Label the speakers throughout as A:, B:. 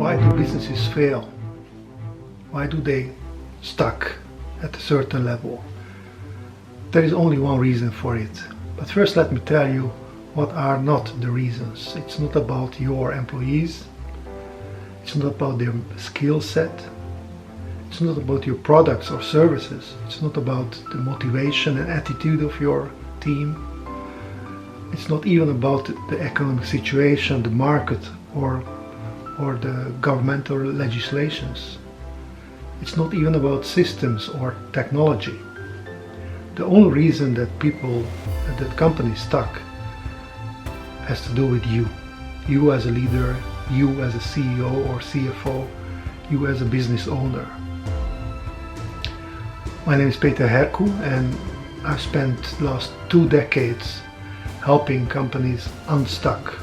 A: Why do businesses fail? Why do they stuck at a certain level? There is only one reason for it. But first let me tell you what are not the reasons. It's not about your employees. It's not about their skill set. It's not about your products or services. It's not about the motivation and attitude of your team. It's not even about the economic situation, the market, or the governmental legislations. It's not even about systems or technology. The only reason that companies stuck has to do with you. You as a leader, you as a CEO or CFO, you as a business owner. My name is Herku, and I've spent the last 2 decades helping companies unstuck,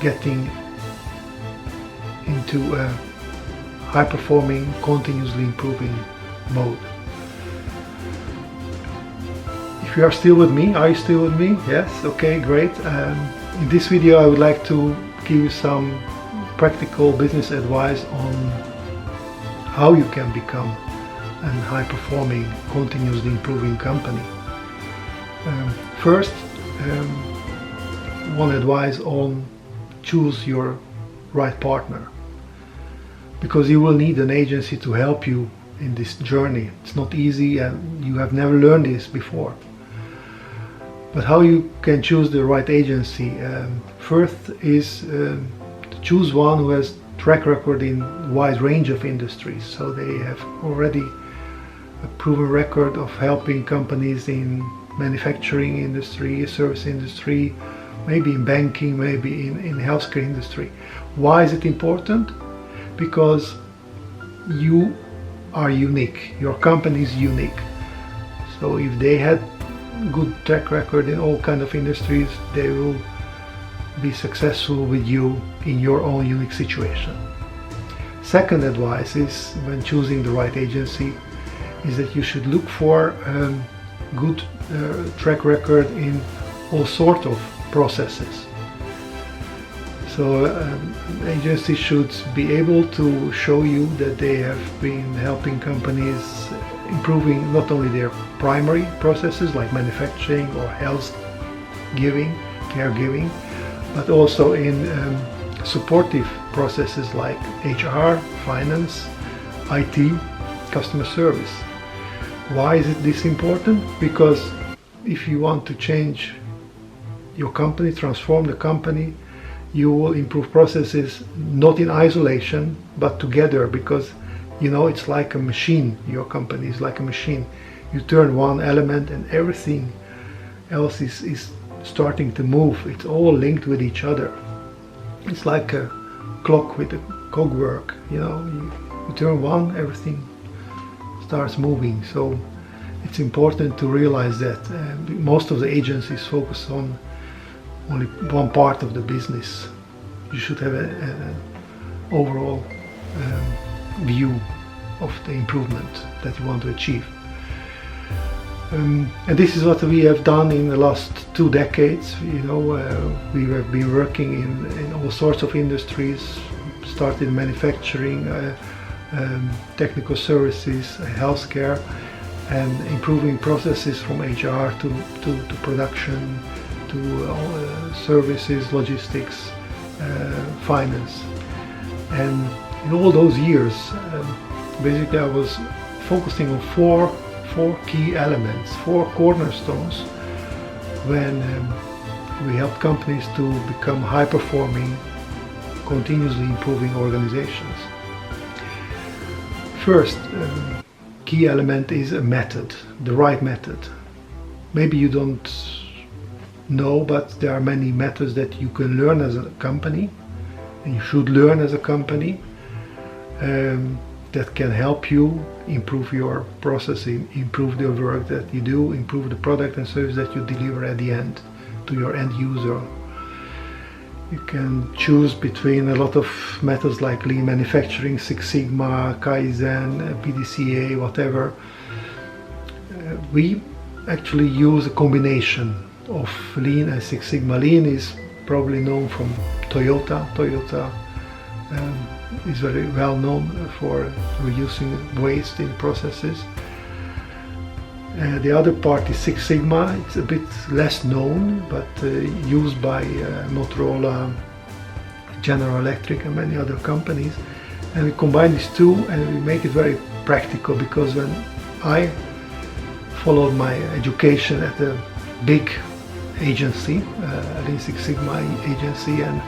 A: getting into a high-performing, continuously improving mode. If you are still with me, are you still with me? Yes? Okay, great. In this video I would like to give you some practical business advice on how you can become a high-performing, continuously improving company. First, one advice on choose your right partner, because you will need an agency to help you in this journey. It's not easy and you have never learned this before. But how you can choose the right agency? First is to choose one who has track record in a wide range of industries. So they have already a proven record of helping companies in manufacturing industry, service industry, maybe in banking, maybe in healthcare industry. Why is it important? Because you are unique. Your company is unique. So if they had good track record in all kind of industries, they will be successful with you in your own unique situation. Second advice is, when choosing the right agency, is that you should look for good track record in all sorts of processes. So an agency should be able to show you that they have been helping companies improving not only their primary processes like manufacturing or health giving, caregiving, but also in supportive processes like HR, finance, IT, customer service. Why is this important? Because if you want to change your company, transform the company, you will improve processes not in isolation but together, because you know it's like a machine. Your company is like a machine. You turn one element and everything else is starting to move. It's all linked with each other. It's like a clock with a cogwork. You know, you turn one, everything starts moving. So it's important to realize that most of the agencies focus on only one part of the business. You should have an overall view of the improvement that you want to achieve. And this is what we have done in the last 2 decades. You know, we have been working in all sorts of industries, started manufacturing, technical services, healthcare, and improving processes from HR to production, to services, logistics, finance. And in all those years, basically I was focusing on four key elements, 4 cornerstones, when we helped companies to become high-performing, continuously improving organizations. First key element is a method, the right method. Maybe you don't know, but there are many methods that you can learn as a company, and you should learn as a company, that can help you improve your processing, improve the work that you do, improve the product and service that you deliver at the end to your end user. You can choose between a lot of methods like lean manufacturing, Six Sigma, Kaizen, PDCA, whatever. We actually use a combination of lean and Six Sigma. Lean is probably known from Toyota. Toyota is very well known for reducing waste in processes. The other part is Six Sigma. It's a bit less known, but used by Motorola, General Electric and many other companies. And we combine these two and we make it very practical, because when I followed my education at a big agency, Lean Six Sigma agency, and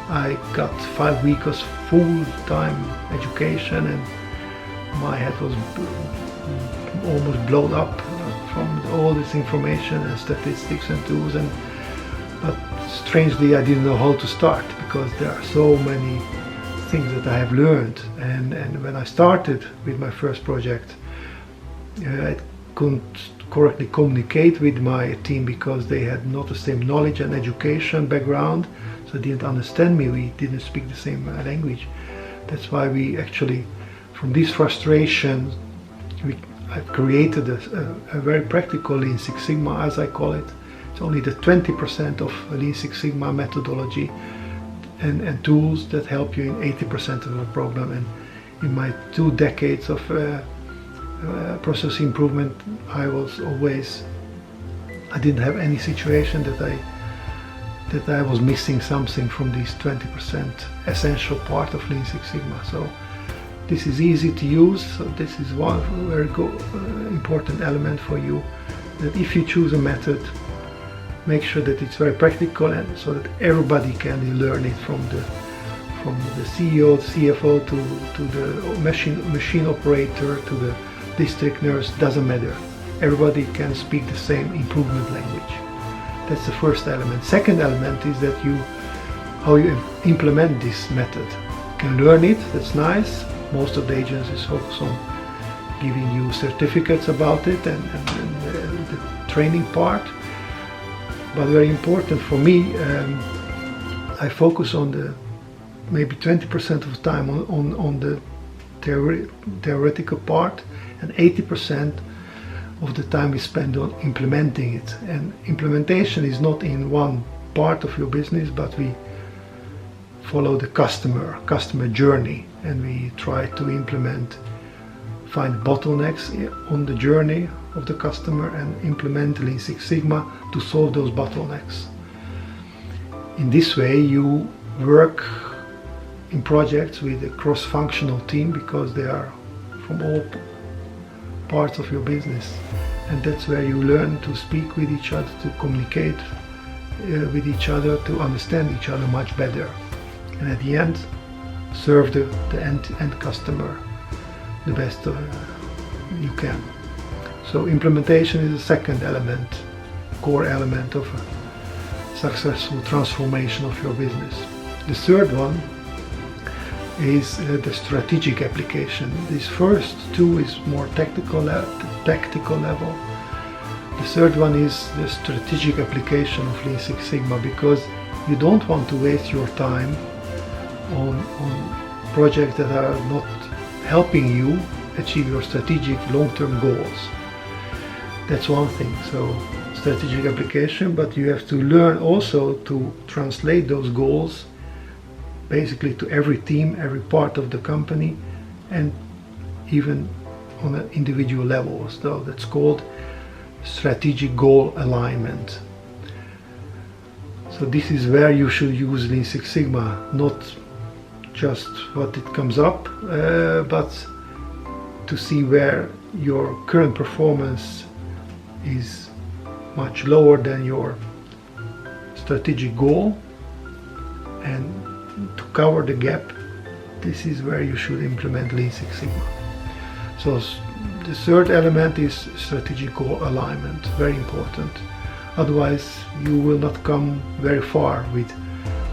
A: I got 5 weeks of full-time education, and my head was almost blown up from all this information and statistics and tools, but strangely I didn't know how to start, because there are so many things that I have learned, and when I started with my first project, I couldn't correctly communicate with my team because they had not the same knowledge and education background, so they didn't understand me. We didn't speak the same language. That's why we actually, from this frustration, I've created a very practical Lean Six Sigma, as I call it. It's only the 20% of Lean Six Sigma methodology and tools that help you in 80% of the problem. And in my 2 decades of process improvement, I didn't have any situation that I was missing something from this 20% essential part of Lean Six Sigma. So this is easy to use. So this is one very important element for you, that if you choose a method, make sure that it's very practical, and so that everybody can learn it, from the CEO, CFO to the machine operator to the district nurse, doesn't matter. Everybody can speak the same improvement language. That's the first element. Second element is that how you implement this method. You can learn it, that's nice. Most of the agencies focus on giving you certificates about it and the training part. But very important for me, I focus on maybe 20% of the time on the theoretical part, and 80% of the time we spend on implementing it. And implementation is not in one part of your business, but we follow the customer journey, and we try to find bottlenecks on the journey of the customer and implement Lean Six Sigma to solve those bottlenecks. In this way you work in projects with a cross-functional team, because they are from all parts of your business, and that's where you learn to speak with each other, to communicate with each other, to understand each other much better, and at the end serve the end customer the best you can. So implementation is the second element, core element of a successful transformation of your business. The third one is the strategic application. These first two is more tactical level. The third one is the strategic application of Lean Six Sigma, because you don't want to waste your time on projects that are not helping you achieve your strategic long-term goals. That's one thing, so strategic application, but you have to learn also to translate those goals basically to every team, every part of the company, and even on an individual level. So that's called strategic goal alignment. So this is where you should use Lean Six Sigma, not just what it comes up, but to see where your current performance is much lower than your strategic goal, and to cover the gap, this is where you should implement Lean Six Sigma. So the third element is strategic goal alignment, very important. Otherwise you will not come very far with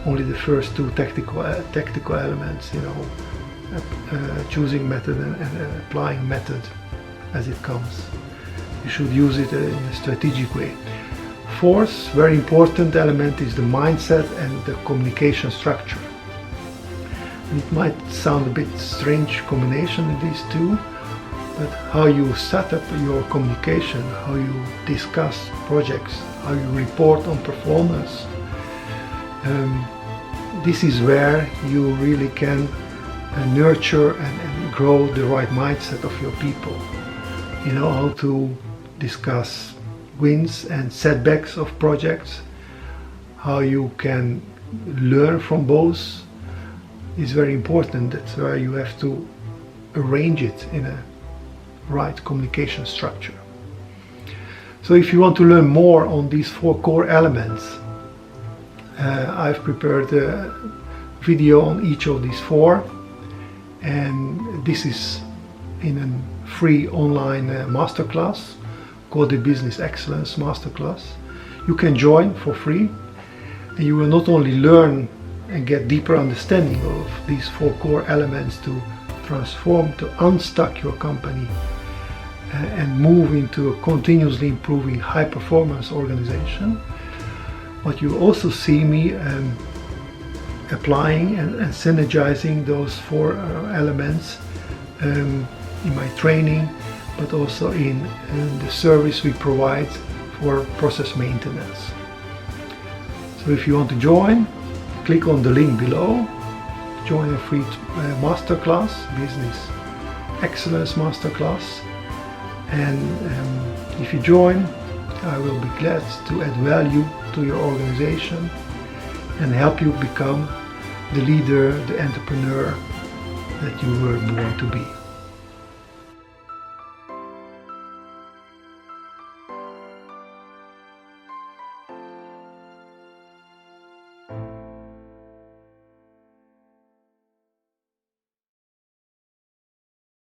A: only the first two tactical elements, choosing method and applying method as it comes. You should use it in a strategic way. Fourth, very important element is the mindset and the communication structure. It might sound a bit strange combination of these two, but how you set up your communication, how you discuss projects, how you report on performance, this is where you really can nurture and grow the right mindset of your people. You know how to discuss wins and setbacks of projects, how you can learn from both is very important. That's why you have to arrange it in a right communication structure. So if you want to learn more on these 4 core elements, I've prepared a video on each of these 4, and this is in a free online masterclass called the Business Excellence Masterclass. You can join for free, and you will not only learn and get deeper understanding of these 4 core elements to transform, to unstuck your company and move into a continuously improving high performance organization, but you also see me applying and synergizing those 4 elements in my training, but also in the service we provide for process maintenance. So if you want to join, click on the link below, join a free masterclass, Business Excellence Masterclass, and if you join, I will be glad to add value to your organization and help you become the leader, the entrepreneur that you were born to be.